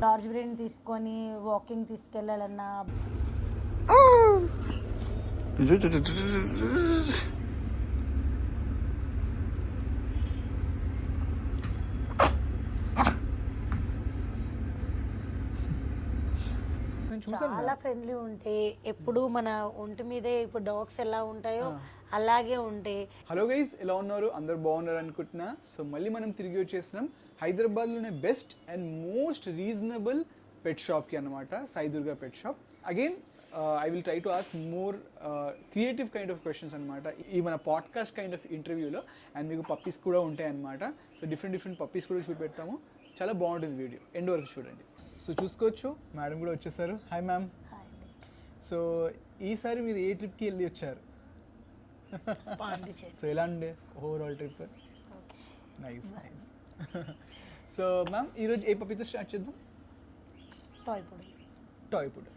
Large బ్రీడ్ని తీసుకొని walking తీసుకెళ్ళాలన్నా చాలా friendly ఉంటాయి. ఎప్పుడు మన ఒంటి మీదే ఇప్పుడు డాగ్స్ ఎలా ఉంటాయో అలాగే ఉంటాయి. హలో గైస్, ఎలా ఉన్నారు? అందరు బాగున్నారు అనుకుంటున్నా. సో మళ్ళీ మనం తిరిగి వచ్చేసినాం హైదరాబాద్లోనే బెస్ట్ అండ్ మోస్ట్ రీజనబుల్ పెట్ షాప్కి అనమాట, Sai Durga pet shop. Again I will try to ask more creative kind of questions అనమాట ఈ మన పాడ్కాస్ట్ కైండ్ ఆఫ్ ఇంటర్వ్యూలో. అండ్ మీకు పప్పీస్ కూడా ఉంటాయి అనమాట. సో డిఫరెంట్ పప్పీస్ కూడా చూపెడతాము. చాలా బాగుంటుంది వీడియో, ఎండ్ వరకు చూడండి. సో చూసుకోవచ్చు, మేడం కూడా వచ్చేసారు. Hi ma'am. సో ఈసారి మీరు ఏ ట్రిప్కి వెళ్ళి వచ్చారు? సో ఎలా ఉండే overall trip? Nice. So ma'am ఈరోజు ఏ పప్పీతో స్టార్ట్ చేద్దాం? టాయ్ పుడల్.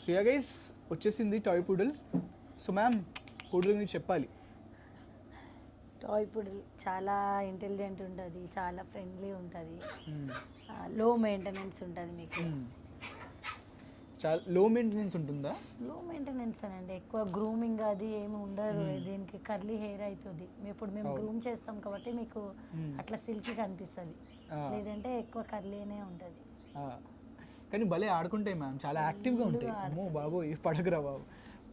సో యా గైస్, వచ్చేసింది టాయ్ పుడల్. సో మ్యామ్, పుడల్ గురించి చెప్పాలి. టాయ్ పుడల్ చాలా ఇంటెలిజెంట్ ఉంటుంది, చాలా ఫ్రెండ్లీ ఉంటుంది, లో మెయింటెనెన్స్ ఉంటుంది. మీకు చాలా లో మెయింటెనెన్స్ ఉంటుందా? లో మెయింటెనెన్స్ అనండి, ఎక్కువ గ్రూమింగ్ అది ఏమి ఉండదు. దీనికి కర్లీ హెయిర్ అవుతుంది. ఇప్పుడు మేము గ్రూమ్ చేస్తాం కాబట్టి మీకు అట్లా సిల్కీ కనిపిస్తుంది, లేదంటే ఎక్కువ కర్లీనే ఉంటుంది. కానీ భలే ఆడుకుంటాయి మ్యామ్, చాలా యాక్టివ్గా ఉంటాయి. అమ్మో బాబు, ఈ పడకరా బాబు.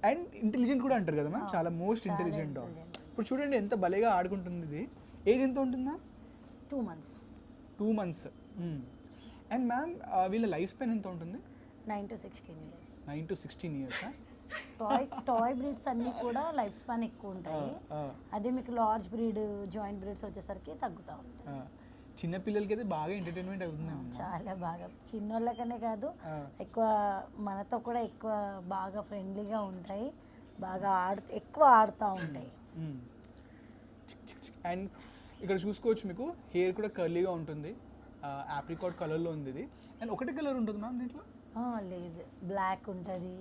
అండ్ ఇంటెలిజెంట్ కూడా అంటారు కదా మ్యామ్, చాలా మోస్ట్ ఇంటెలిజెంట్ డాగ్. ఇప్పుడు చూడండి ఎంత భలేగా ఆడుకుంటుంది ఇది. ఏజ్ ఎంత ఉంటుందా? 2 months. 2 months. అండ్ మ్యామ్ వీళ్ళ లైఫ్ స్పాన్ ఎంత ఉంటుంది? 9 to 16 years. 9 to 16 years. Toy breeds అన్నీ కూడా లైఫ్ స్పాన్ ఎక్కువ ఉంటాయి. అదే మీకు లార్జ్ బ్రీడ్, జాయింట్ బ్రీడ్స్ వచ్చేసరికి తగ్గుతూ ఉంటాయి. చిన్నపిల్లలకి అయితే బాగా ఎంటర్టైన్మెంట్ అవుతుంది. చాలా బాగా, చిన్నోళ్ళకనే కాదు, ఎక్కువ మనతో కూడా ఎక్కువ బాగా ఫ్రెండ్లీగా ఉంటాయి, బాగా ఎక్కువ ఆడుతూ ఉంటాయి. అండ్ ఇక్కడ చూసుకోవచ్చు, మీకు హెయిర్ కూడా కర్లీగా ఉంటుంది. ఆప్రికాట్ కలర్లో ఉంది ఇది. అండ్ ఒకటే కలర్ ఉంటుంది మ్యామ్ దీంట్లో? లేదు, బ్లాక్ ఉంటుంది,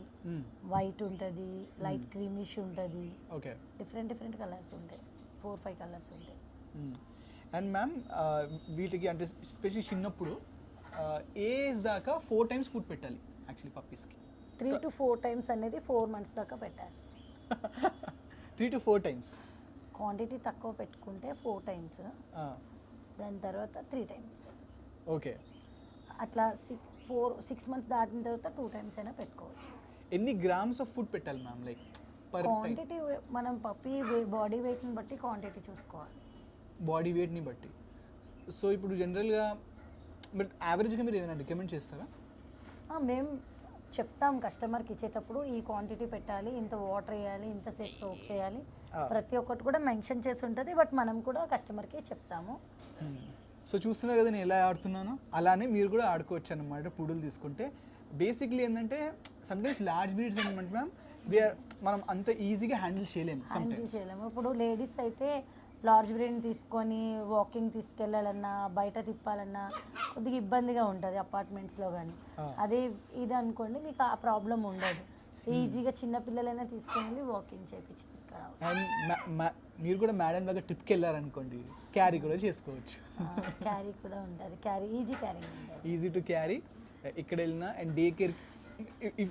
వైట్ ఉంటుంది, లైట్ క్రీమిష్ ఉంటుంది. ఓకే, డిఫరెంట్ కలర్స్ ఉంటాయి, 4-5 కలర్స్ ఉంటాయి. అండ్ మ్యామ్ వీటికి అంటే స్పెషల్లీ చిన్నప్పుడు ఏజ్ దాకా 4 times ఫుడ్ పెట్టాలి యాక్చువల్లీ పప్పీస్కి. 3 to 4 times అనేది 4 months దాకా పెట్టాలి. 3 to 4 times. క్వాంటిటీ తక్కువ పెట్టుకుంటే 4 times, దాని తర్వాత 3 times. ఓకే, అట్లా 6 months దాటిన తర్వాత 2 times అయినా పెట్టుకోవచ్చు. ఎన్ని గ్రామ్స్ ఆఫ్ ఫుడ్ పెట్టాలి మ్యామ్? లైక్ పర్ క్వాంటిటీ మనం పప్పీ బాడీ వెయిట్ని బట్టి క్వాంటిటీ చూసుకోవాలి, బాడీ వెయిట్ని బట్టి. సో ఇప్పుడు జనరల్గా బట్ యావరేజ్గా మీరు ఏమైనా రికమెండ్ చేస్తారా? మేము చెప్తాం కస్టమర్కి ఇచ్చేటప్పుడు, ఈ క్వాంటిటీ పెట్టాలి, ఇంత వాటర్ వేయాలి, ఇంతసేపు సోక్ చేయాలి, ప్రతి ఒక్కటి కూడా మెన్షన్ చేసి ఉంటుంది. బట్ మనం కూడా కస్టమర్కి చెప్తాము. సో చూస్తున్నారు కదా నేను ఎలా ఆడుతున్నానో, అలానే మీరు కూడా ఆడుకోవచ్చు అన్నమాట పుడులు తీసుకుంటే. బేసిక్లీ ఏంటంటే సమ్టైమ్స్ లార్జ్ బ్రీడ్స్ అనమాట మ్యామ్, మనం అంత ఈజీగా హ్యాండిల్ చేయలేము. ఇప్పుడు లేడీస్ అయితే లార్జ్ బ్రీడ్ని తీసుకొని వాకింగ్ తీసుకెళ్ళాలన్నా, బయట తిప్పాలన్నా కొద్దిగా ఇబ్బందిగా ఉంటుంది అపార్ట్మెంట్స్లో కానీ. అదే ఇది అనుకోండి, మీకు ఆ ప్రాబ్లం ఉండదు. ఈజీగా చిన్నపిల్లలైనా తీసుకొని వాకింగ్ చేయించి తీసుకురావాలి. అండ్ మీరు కూడా మేడం లాగా ట్రిప్కి వెళ్ళారనుకోండి, క్యారీ కూడా చేసుకోవచ్చు. క్యారీ కూడా ఉంటుంది, ఈజీ టు క్యారీ ఇక్కడ వెళ్ళినా. And day care,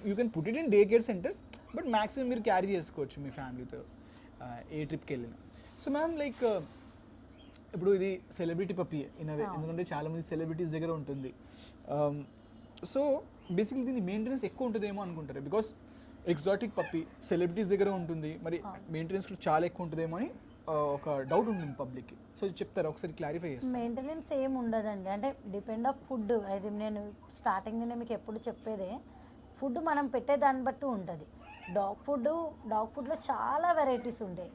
you can put it in day care centres, but maximum మీరు క్యారీ చేసుకోవచ్చు మీ ఫ్యామిలీతో ఏ ట్రిప్కి వెళ్ళినా. సో మ్యామ్ లైక్ ఇప్పుడు ఇది సెలబ్రిటీ పప్పీ ఇన్ అవే, ఎందుకంటే చాలామంది సెలబ్రిటీస్ దగ్గర ఉంటుంది. సో బేసిక్లీ దీని మెయింటెనెన్స్ ఎక్కువ ఉంటుందేమో అనుకుంటారు, బికాస్ ఎగ్జాటిక్ పప్పీ సెలబ్రిటీస్ దగ్గర ఉంటుంది, మరి మెయింటెనెన్స్ కూడా చాలా ఎక్కువ ఉంటుందేమో అని ఒక డౌట్ ఉంటుంది పబ్లిక్కి. సో చెప్తారా ఒకసారి, క్లారిఫై చేస్తాను. మెయింటెనెన్స్ ఏమి ఉండదండి, అంటే డిపెండ్ ఆఫ్ ఫుడ్. అది నేను స్టార్టింగ్లోనే మీకు ఎప్పుడు చెప్పేదే, ఫుడ్ మనం పెట్టే దాన్ని బట్టి ఉంటుంది. డాగ్ ఫుడ్లో చాలా వెరైటీస్ ఉంటాయి.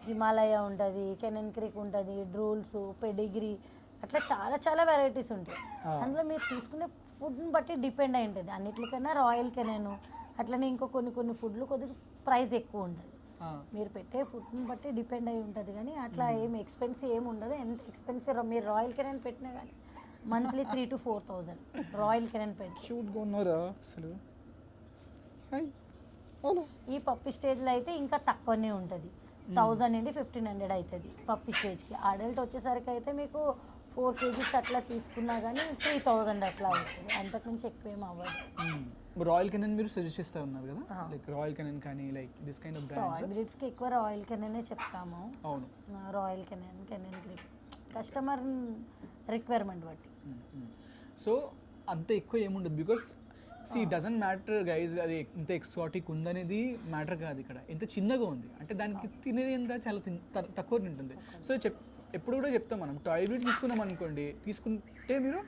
హిమాలయ ఉంటుంది, కెనన్ క్రీక్ ఉంటుంది, డ్రూల్స్, పెడిగ్రీ, అట్లా చాలా వెరైటీస్ ఉంటాయి. అందులో మీరు తీసుకునే ఫుడ్ని బట్టి డిపెండ్ అయి ఉంటుంది. అన్నిటికన్నా రాయల్ కెనన్, అట్లనే ఇంకో కొన్ని ఫుడ్లు కొద్దిగా ప్రైస్ ఎక్కువ ఉంటుంది. మీరు పెట్టే ఫుడ్ని బట్టి డిపెండ్ అయి ఉంటుంది. కానీ అట్లా ఏమి ఎక్స్పెన్సివ్ ఏమి ఉండదు. ఎంత ఎక్స్పెన్సివ్ మీరు రాయల్ కెనన్ పెట్టినా కానీ మంత్లీ 3,000 to 4,000 రాయల్ కెనన్ పెట్టి. క్యూట్గా ఉన్నారా అసలు? ఈ పప్పి స్టేజ్లో అయితే ఇంకా తక్కువనే ఉంటుంది, 1000 నుండి 1,500 అవుతుంది పప్పి స్టేజ్కి. అడల్ట్ వచ్చేసరికి అయితే మీకు 4 కేజీస్ అట్లా తీసుకున్నా కానీ 3000 అట్లా అవుతుంది, అంతకుమించి ఎక్కువేం అవ్వదు. రాయల్ కెనన్ మీరు సజెస్ట్ చేస్తా ఉన్నారు కదా, లైక్ రాయల్ కెనన్ కానీ like this kind of brands. Royal బ్రీడ్స్కి ఎక్కువ రాయల్ కెననే చెప్తాము. అవును, Royal Canin, Canin grip customer requirement బట్టి. సో అంత ఎక్కువ ఏముండదు, because she doesn't matter guys, అది ఇంత ఎక్సాటిక్ ఉందనేది మ్యాటర్ కాదు, ఇక్కడ ఎంత చిన్నగా ఉంది అంటే దానికి తినేది ఎంత చాలా తక్కువ తింటుంది. సో ఎప్పుడు కూడా చెప్తాం మనం, టాయ్ బ్రీడ్ తీసుకున్నాం అనుకోండి, తీసుకుంటే మీరు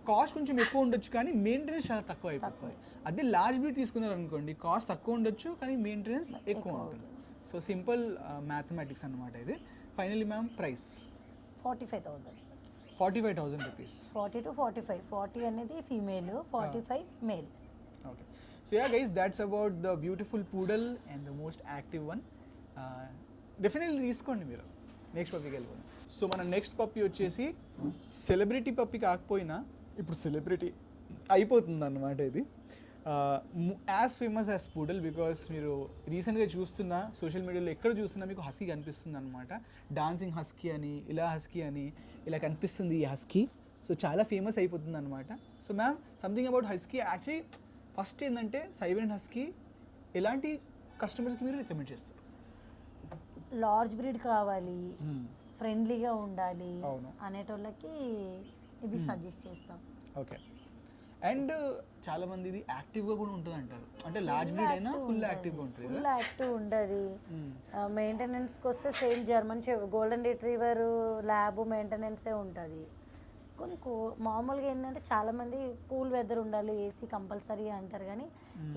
కాస్ట్ కొంచెం ఎక్కువ ఉండొచ్చు కానీ మెయింటెనెన్స్ చాలా తక్కువ అయిపోతుంది. అదే లార్జ్ బ్రీడ్ తీసుకున్నారు అనుకోండి, కాస్ట్ తక్కువ ఉండొచ్చు కానీ మెయింటెనెన్స్ ఎక్కువ ఉంటుంది. సో సింపుల్ మ్యాథమెటిక్స్ అనమాట ఇది. Finally ma'am price 45,000. 45,000 rupees. 40 to 45. 40 అనేది female, 45 male. Okay, so yeah guys, that's about the beautiful poodle and the most active one. Definitely తీసుకోండి మీరు. నెక్స్ట్ పప్పీకి వెళ్ళిపోయింది. సో మన నెక్స్ట్ పప్పీ వచ్చేసి సెలబ్రిటీ పప్పీ కాకపోయినా ఇప్పుడు సెలబ్రిటీ అయిపోతుంది అన్నమాట ఇది. As famous as poodle, because మీరు రీసెంట్గా చూస్తున్న సోషల్ మీడియాలో ఎక్కడ చూస్తున్నా మీకు హస్కీ కనిపిస్తుంది అనమాట. డాన్సింగ్ హస్కీ అని, ఇలా హస్కీ అని ఇలా కనిపిస్తుంది ఈ హస్కీ. సో చాలా ఫేమస్ అయిపోతుంది అనమాట. So ma'am, something about husky. Actually first ఏంటంటే సైబెరియన్ హస్కీ ఎలాంటి కస్టమర్స్కి మీరు రికమెండ్ చేస్తారు? లార్జ్ బ్రీడ్ కావాలి, ఫ్రెండ్లీగా ఉండాలి అవును అనేటోళ్ళకి ఇది సజెస్ట్ చేస్తాం. ఓకే, అండ్ చాలా మంది ఇది యాక్టివ్గా కూడా ఉంటుంది అంటారు, అంటే లార్జ్ బ్రీడ్ అయినా ఫుల్ యాక్టివ్గా ఉంటుంది. ఫుల్ యాక్టివ్ ఉండదు. మెయింటెనెన్స్కి వస్తే same German golden retriever lab మెయింటెనెన్సే ఉంటుంది. కొన్ని మామూలుగా ఏంటంటే చాలామంది కూల్ వెదర్ ఉండాలి, ఏసీ కంపల్సరీ అంటారు, కానీ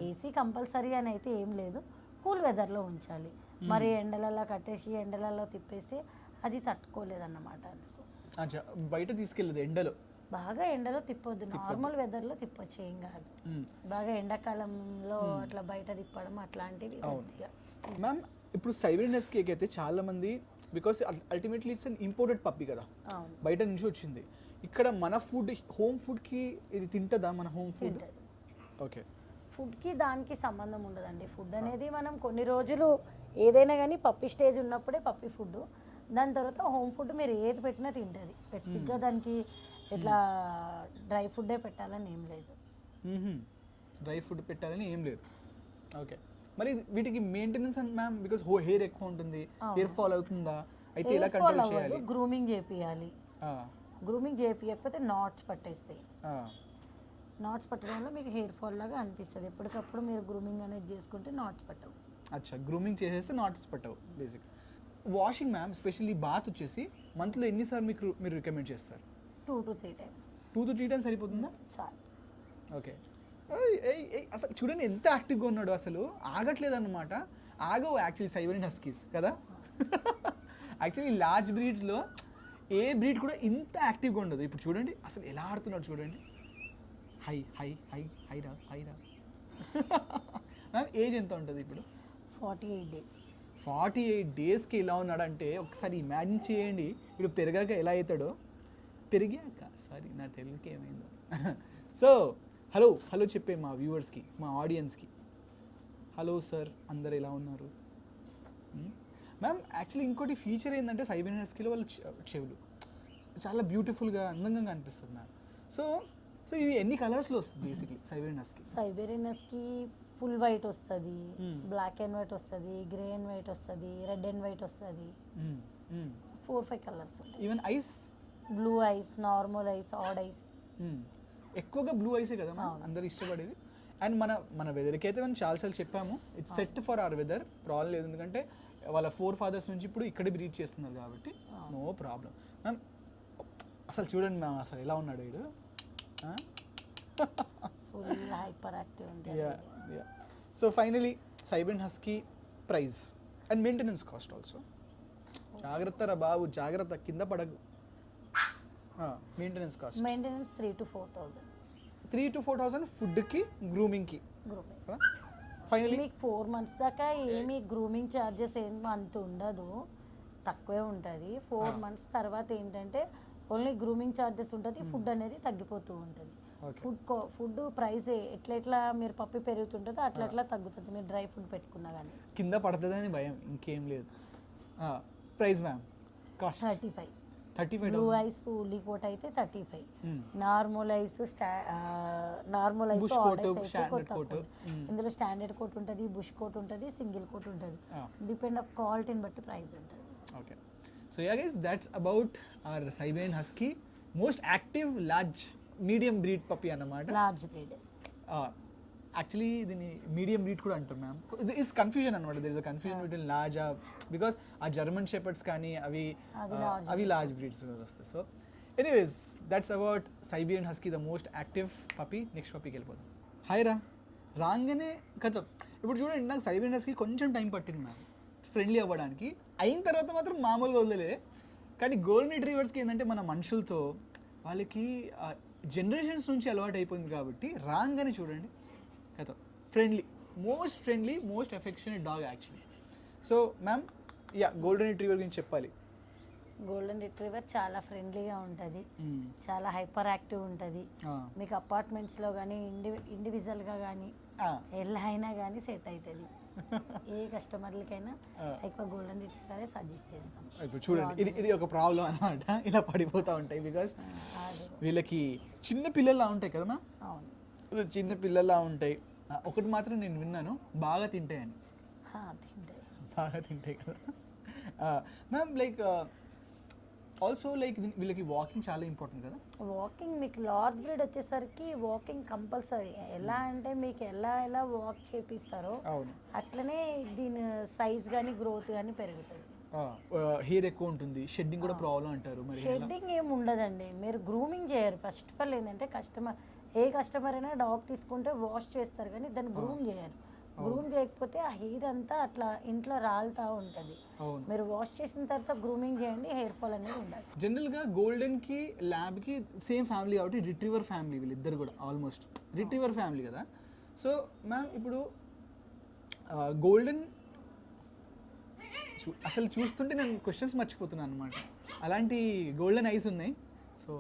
ఏసీ కంపల్సరీ అని అయితే ఏం లేదు. కూల్ వెదర్లో ఉంచాలి, మరి ఎండలలో కట్టేసి ఎండలలో తిప్పేసి అది తట్టుకోలేదన్నమాట. అందుకు బయట తీసుకెళ్ళదు, ఎండలో బాగా ఎండలో తిప్పొద్దు, నార్మల్ వెదర్లో తిప్పొచ్చు, ఏం కాదు. బాగా ఎండాకాలంలో అట్లా బయట తిప్పడం అట్లాంటివి. మ్యామ్, ఇప్పుడు సైబెరియన్ హస్కీ అయితే చాలా మంది, because ultimately it's an imported puppy కదా, బయట నుంచి వచ్చింది. ఇక్కడ మన ఫుడ్, హోమ్ ఫుడ్కి ఇది తింటుందా? మన హోమ్ ఫుడ్ ఓకే, ఫుడ్కి దానికి సంబంధం ఉండదండి. ఫుడ్ అనేది మనం కొన్ని రోజులు ఏదైనా కానీ పప్పి స్టేజ్ ఉన్నప్పుడే పప్పి ఫుడ్, దాని తర్వాత హోమ్ ఫుడ్ మీరు ఏది పెట్టినా తింటుంది. స్పెసిఫిక్గా దానికి ఇట్లా డ్రై ఫుడ్డే పెట్టాలని ఏం లేదు. డ్రై ఫుడ్ పెట్టాలని ఏం లేదు. ఓకే, మరి వీటికి maintenance and ma'am, because hair ఎక్కువ ఉంటుంది, హెయిర్ ఫాల్ అవుతుందా? అయితే ఎలా కంట్రోల్ చేయాలి? గ్రూమింగ్ చేపియాలి. గ్రూమింగ్ చేపియకపోతే నాట్స్ పట్టేస్తాయి. నాట్స్ పట్టడం వల్ల మీకు హెయిర్ ఫాల్ లాగా అనిపిస్తుంది. ఎప్పటికప్పుడు మీరు గ్రూమింగ్ అనేది చేసుకుంటే నాట్స్ పట్టవు. అచ్చా, గ్రూమింగ్ చేసేస్తే నాట్స్ పట్టవు basic. Washing ma'am, specially bath వచ్చేసి మంత్లో ఎన్నిసార్లు మీరు రికమెండ్ చేస్తారు? 2 to 3 times. 2 to 3 times సరిపోతుందా? చాలు. ఓకే, అసలు చూడండి ఎంత యాక్టివ్గా ఉన్నాడు, అసలు ఆగట్లేదు అనమాట. ఆగవు యాక్చువల్లీ సైబెరియన్ హస్కీస్ కదా. యాక్చువల్లీ లార్జ్ బ్రీడ్స్లో ఏ బ్రీడ్ కూడా ఇంత యాక్టివ్గా ఉండదు. ఇప్పుడు చూడండి అసలు ఎలా ఆడుతున్నాడు చూడండి. హై హై హై హై రా హై రా. మ్యామ్, ఏజ్ ఎంత ఉంటుంది ఇప్పుడు? 48 days. 48 daysకి ఇలా ఉన్నాడంటే ఒకసారి ఇమాజిన్ చేయండి, ఇప్పుడు పెరిగాక ఎలా అవుతాడో. పెరిగాక, సారీ నా తెలుగుకి ఏమైందో. సో హలో చెప్పే మా వ్యూవర్స్కి, మా ఆడియన్స్కి. హలో సార్, అందరు ఎలా ఉన్నారు? మ్యామ్, యాక్చువల్లీ ఇంకోటి ఫీచర్ ఏంటంటే సైబెరియన్ హస్కీలో వాళ్ళు చెవులు చాలా బ్యూటిఫుల్గా అందంగా అనిపిస్తుంది మ్యామ్. సో ఇవి ఎన్ని కలర్స్లో వస్తుంది basically Siberian husky? Siberian husky full white వస్తుంది, బ్లాక్ అండ్ వైట్ వస్తుంది, గ్రే అండ్ వైట్ వస్తుంది, రెడ్ అండ్ వైట్ వస్తుంది. 4-5 కలర్స్ ఉంటాయి. Even eyes, blue eyes, normal eyes, odd eyes. ఎక్కువగా బ్లూ ఐసే కదా అందరు ఇష్టపడేది. అండ్ మన వెదర్కి అయితే మనం చాలాసార్లు చెప్పాము, it's set for our weather, problem లేదు. ఎందుకంటే వాళ్ళ 4 fathers నుంచి ఇప్పుడు ఇక్కడే బ్రీడ్ చేస్తున్నారు కాబట్టి నో ప్రాబ్లం. మ్యామ్, అసలు చూడండి మ్యామ్, అసలు ఎలా ఉన్నాడు వీడు. ఫుల్ హైపర్ యాక్టివ్ ఉంటుంది. So finally Siberian husky price and maintenance cost also. జాగ్రత్త రా బాబు, జాగ్రత్త, కింద పడకు. Maintenance cost 3 to 4,000. 3 to 4,000 ఫుడ్కి, గ్రూమింగ్కి. ఫైనలీ మీకు 4 months దాకా ఏమి గ్రూమింగ్ ఛార్జెస్ ఏం అంత ఉండదు, తక్కువే ఉంటుంది. 4 months తర్వాత ఏంటంటే ఓన్లీ గ్రూమింగ్ ఛార్జెస్ ఉంటుంది, ఫుడ్ అనేది తగ్గిపోతూ ఉంటుంది. ఫుడ్ ప్రైస్ ఎట్లా మీరు పప్పి పెరుగుతుంటుందో అట్లా తగ్గుతుంది మీరు డ్రై ఫుడ్ పెట్టుకున్నా కానీ. కింద పడుతుందని భయం, ఇంకేం లేదు. Price ma'am, cost 35. 35 blue eyes woolly coat అయితే 35, Hmm. Normal eyes normal eyes Bush ఆడ్ coat, ఐస్ అయితే standard తక్కువ coat. ఉంటుంది. ఇందులో స్టాండర్డ్ కోట్ ఉంటుంది, బుష్ కోట్ ఉంటుంది, సింగిల్ కోట్ ఉంటుంది. Ah. డిపెండ్ ఆఫ్ క్వాలిటీని బట్టి ప్రైస్ ఉంటుంది. Okay. So yeah guys, that's about our Siberian Husky, most active large medium breed puppy అన్నమాట. Large breed. యాక్చువల్లీ దీన్ని మీడియం బ్రీడ్ కూడా అంటారు మ్యామ్. ఇట్స్ కన్ఫ్యూజన్ అనమాట. There is a confusion between large because ఆ German shepherds కానీ అవి large breeds వస్తాయి. So anyways that's about Siberian husky, the most active puppy. Next పప్పీకి వెళ్ళిపోతాం. హాయ్ రా, రాగానే కథ. ఇప్పుడు చూడండి, నాకు సైబీరియన్ హస్కీ కొంచెం టైం పట్టింది మ్యామ్ ఫ్రెండ్లీ అవ్వడానికి. అయిన తర్వాత మాత్రం మామూలుగా వదిలే. కానీ గోల్డెన్ రిట్రీవర్స్కి ఏంటంటే మన మనుషులతో వాళ్ళకి జనరేషన్స్ నుంచి అలవాటు అయిపోయింది కాబట్టి రాగానే చూడండి కథ friendly, most affectionate dog actually. So ma'am yeah, golden retriever గురించి చెప్పాలి. గోల్డెన్ రిట్రీవర్ చాలా ఫ్రెండ్లీగా ఉంటుంది, చాలా హైపర్ యాక్టివ్ ఉంటుంది. మీకు అపార్ట్మెంట్స్లో కానీ ఇండివిజువల్గా కానీ ఎలా అయినా కానీ సెట్ అవుతుంది. ఏ కస్టమర్లకైనా ఎక్కువ గోల్డెన్ రిట్రీవరే సజెస్ట్ చేస్తాం. ఇప్పుడు చూడండి, ఇది ఒక ప్రాబ్లం అనమాట. ఇలా పడిపోతూ ఉంటాయి బికాస్ వీళ్ళకి చిన్న పిల్లల్లా ఉంటాయి కదా మ్యామ్. అవును, చిన్న పిల్లల్లా ఉంటాయి. ఒకటి మాత్రం నేను విన్నాను, బాగా తింటాయని. బాగా తింటాయి కదా మ్యామ్. లైక్ ఆల్సో లైక్ వీళ్ళకి వాకింగ్ చాలా ఇంపార్టెంట్ కదా. వాకింగ్ మీకు లార్జ్ బ్రీడ్ వచ్చేసరికి వాకింగ్ కంపల్సరీ. ఎలా అంటే మీకు ఎలా వాక్ చేపిస్తారో అట్లనే దీని సైజ్ కానీ గ్రోత్ కానీ పెరుగుతుంది. హెయిర్ ఎక్కువ ఉంటుంది, షెడ్డింగ్ కూడా ప్రాబ్లం అంటారు. మరి షెడ్డింగ్ ఏమి ఉండదండి, మీరు గ్రూమింగ్ చేయరు. ఫస్ట్ ఆఫ్ ఆల్ ఏంటంటే ఏ కస్టమర్ అయినా డాగ్ తీసుకుంటే వాష్ చేస్తారు కానీ దాన్ని గ్రూమ్ చేయరు. గ్రూమ్ చేయకపోతే ఆ హెయిర్ అంతా అట్లా ఇంట్లో రాలుతూ ఉంటుంది. మీరు వాష్ చేసిన తర్వాత గ్రూమింగ్ చేయండి, హెయిర్ ఫాల్ అనేది ఉండాలి. జనరల్గా గోల్డెన్కి ల్యాబ్కి సేమ్ ఫ్యామిలీ కాబట్టి రిట్రీవర్ ఫ్యామిలీ వీళ్ళిద్దరు కూడా ఆల్మోస్ట్ రిట్రీవర్ ఫ్యామిలీ కదా. సో మ్యామ్ ఇప్పుడు గోల్డెన్ అసలు చూస్తుంటే నేను క్వశ్చన్స్ మర్చిపోతున్నాను అనమాట. అలాంటి గోల్డెన్ ఐస్ ఉన్నాయి. సో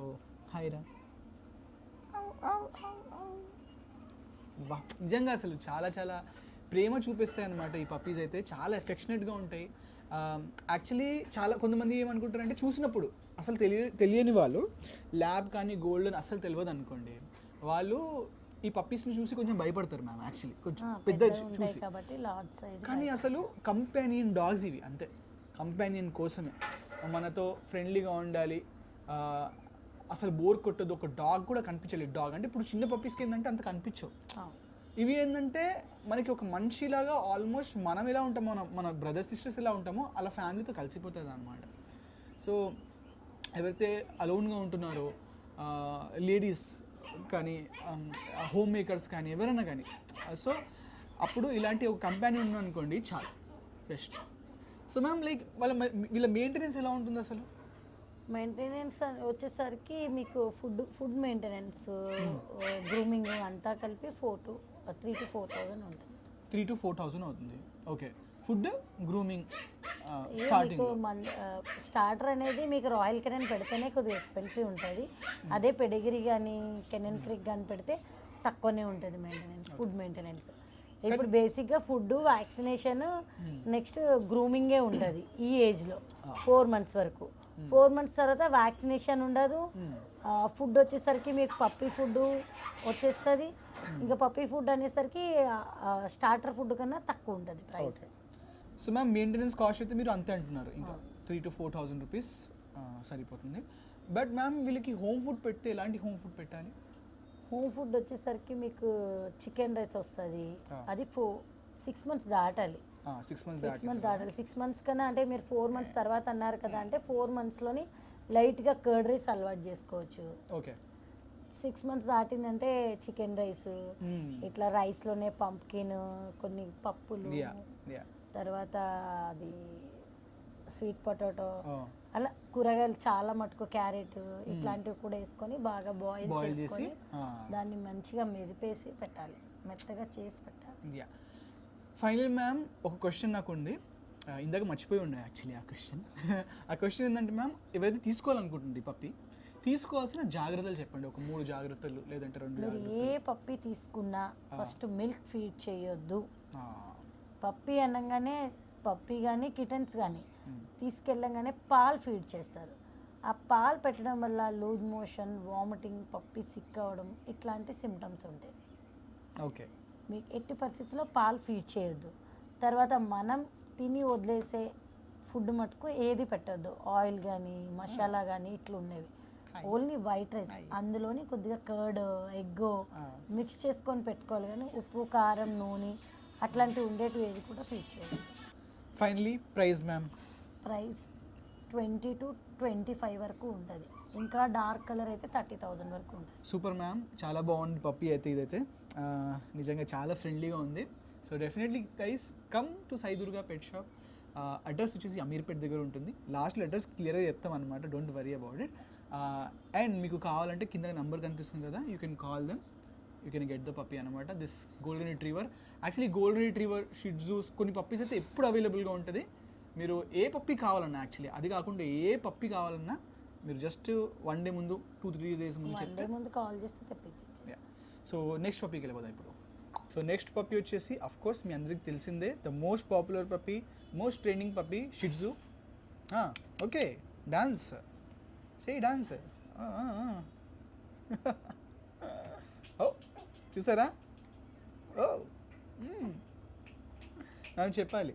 హాయ్ రా, వా, నిజంగా అసలు చాలా ప్రేమ చూపిస్తాయి అనమాట ఈ పప్పీస్. అయితే చాలా ఎఫెక్షనేట్గా ఉంటాయి. యాక్చువల్లీ కొంతమంది ఏమనుకుంటారంటే చూసినప్పుడు అసలు తెలియని వాళ్ళు ల్యాబ్ కానీ గోల్డెన్ అసలు తెలియదు అనుకోండి, వాళ్ళు ఈ పప్పీస్ని చూసి కొంచెం భయపడతారు మ్యామ్. యాక్చువల్లీ కొంచెం పెద్ద చూసి, కానీ అసలు కంపానియన్ డాగ్స్ ఇవి. అంతే, కంపానియన్ కోసమే మనతో ఫ్రెండ్లీగా ఉండాలి. అసలు బోర్ కొట్టదు. ఒక డాగ్ కూడా కనిపించలేదు. డాగ్ అంటే ఇప్పుడు చిన్న పప్పీస్కి ఏంటంటే అంత కనిపించవు. ఇవి ఏంటంటే మనకి ఒక మనిషిలాగా ఆల్మోస్ట్ మనం ఎలా ఉంటామో, మన బ్రదర్స్ సిస్టర్స్ ఎలా ఉంటామో అలా ఫ్యామిలీతో కలిసిపోతుంది అనమాట. సో ఎవరైతే అలోన్గా ఉంటున్నారో లేడీస్ కానీ హోమ్ మేకర్స్ కానీ ఎవరైనా కానీ, సో అప్పుడు ఇలాంటి ఒక కంపెనీ ఉందనుకోండి చాలా బెస్ట్. సో మ్యామ్ లైక్ వీళ్ళ మెయింటెనెన్స్ ఎలా ఉంటుంది అసలు? మెయింటెనెన్స్ వచ్చేసరికి మీకు ఫుడ్ మెయింటెనెన్స్, గ్రూమింగ్ అంతా కలిపి 3,000 to 4,000 ఉంటుంది. 3,000 to 4,000 అవుతుంది. ఓకే, ఫుడ్ గ్రూమింగ్ స్టార్టర్ అనేది మీకు రాయల్ కెనన్ పెడితేనే కొద్దిగా ఎక్స్పెన్సివ్ ఉంటుంది. అదే పెడిగిరీ కానీ కెనన్ క్రిక్ కానీ పెడితే తక్కువనే ఉంటుంది మెయింటెనెన్స్, ఫుడ్ మెయింటెనెన్స్. ఇప్పుడు బేసిక్గా ఫుడ్, వ్యాక్సినేషన్, నెక్స్ట్ గ్రూమింగే ఉంటుంది ఈ ఏజ్లో 4 months వరకు. 4 months తర్వాత వ్యాక్సినేషన్ ఉండదు. ఫుడ్ వచ్చేసరికి మీకు పప్పీ ఫుడ్ వచ్చేస్తుంది. ఇంకా పప్పీ ఫుడ్ అనేసరికి స్టార్టర్ ఫుడ్ కన్నా తక్కువ ఉంటుంది price. So ma'am maintenance cost అయితే మీరు అంతే అంటున్నారు, ఇంకా 3,000 to 4,000 రూపీస్ సరిపోతుంది. బట్ మ్యామ్ వీళ్ళకి హోమ్ ఫుడ్ పెడితే ఎలాంటి హోమ్ ఫుడ్ పెట్టాలి? హోమ్ ఫుడ్ వచ్చేసరికి మీకు చికెన్ రైస్ వస్తుంది. అది 6 months దాటాలి. 6 months దాటాలి. 6 months కన్నా అంటే మీరు 4 months తర్వాత అన్నారు కదా, అంటే 4 monthsలోని లైట్గా కర్డ్ రైస్ అలవాటు చేసుకోవచ్చు. ఓకే, 6 months దాటిందంటే చికెన్ రైస్, ఇట్లా రైస్లోనే పంప్కిన్, కొన్ని పప్పులు, తర్వాత అది స్వీట్ పొటాటో, అలా కూరగాయలు చాలా మటుకు క్యారెట్ ఇట్లాంటివి కూడా వేసుకొని బాగా బాయిల్ చేసుకొని దాన్ని మంచిగా మెదిపేసి పెట్టాలి, మెత్తగా చేసి పెట్టాలి. ఫైనల్ మ్యామ్ ఒక క్వశ్చన్ నాకు ఉంది, ఇందాక మర్చిపోయి ఉండే యాక్చువల్లీ ఆ క్వశ్చన్ ఏంటంటే మ్యామ్, ఎవరైతే తీసుకోవాలనుకుంటుంది ఈ పప్పి తీసుకోవాల్సిన జాగ్రత్తలు చెప్పండి. ఒక 3 జాగ్రత్తలు లేదంటే 2 జాగ్రత్తలు. ఏ పప్పి తీసుకున్నా ఫస్ట్ మిల్క్ ఫీడ్ చేయొద్దు. పప్పి అనగానే పప్పి కానీ కిటన్స్ కానీ తీసుకెళ్ళగానే పాలు ఫీడ్ చేస్తారు. ఆ పాలు పెట్టడం వల్ల లూజ్ మోషన్, వామిటింగ్, పప్పి సిక్ అవ్వడం ఇట్లాంటి సిమ్టమ్స్ ఉంటాయి. ఓకే. మీకు ఎట్టి పరిస్థితుల్లో పాలు ఫీడ్ చేయొద్దు. తర్వాత మనం తిని వదిలేసే ఫుడ్ మటుకు ఏది పెట్టొద్దు. ఆయిల్ కానీ మసాలా కానీ ఇట్లా ఉండేవి. ఓన్లీ వైట్ రైస్, అందులోని కొద్దిగా కర్డ్, ఎగ్ మిక్స్ చేసుకొని పెట్టుకోవాలి. కానీ ఉప్పు, కారం, నూనె అట్లాంటివి ఉండేటివి ఏది కూడా ఫీడ్ చేయాలి. Finally price ma'am? Price 20 to 25 వరకు ఉంటుంది. ఇంకా డార్క్ కలర్ అయితే 30,000 వరకు ఉంటుంది. సూపర్ మ్యామ్, చాలా బాగుంది పప్పీ అయితే. ఇదైతే నిజంగా చాలా ఫ్రెండ్లీగా ఉంది. So definitely guys come to Sai Durga pet shop. Address వచ్చేసి అమీర్పేట్ దగ్గర ఉంటుంది. లాస్ట్లో అడ్రస్ క్లియర్గా చెప్తాం అనమాట, don't worry about it. And మీకు కావాలంటే కింద నెంబర్ కనిపిస్తుంది కదా, you can call them, you can get the puppy అనమాట. This golden retriever. Actually golden retriever, shih tzus, కొన్ని పప్పీస్ అయితే ఎప్పుడు అవైలబుల్గా ఉంటుంది. మీరు ఏ పప్పీ కావాలన్నా, యాక్చువల్లీ అది కాకుండా ఏ పప్పీ కావాలన్నా మీరు జస్ట్ 1 day ముందు, 2-3 days ముందు చెప్తే ముందు కాల్ చేస్తే తెప్పించి. సో నెక్స్ట్ పప్పీకి వెళ్ళిపోదాం ఇప్పుడు. సో నెక్స్ట్ పప్పీ వచ్చేసి అఫ్ కోర్స్ మీ అందరికి తెలిసిందే, the most popular puppy, most trending puppy, Shih Tzu. Okay, dance చేయి, డాన్స్. ఓ చూసారా? ఓ మ్యామ్ చెప్పాలి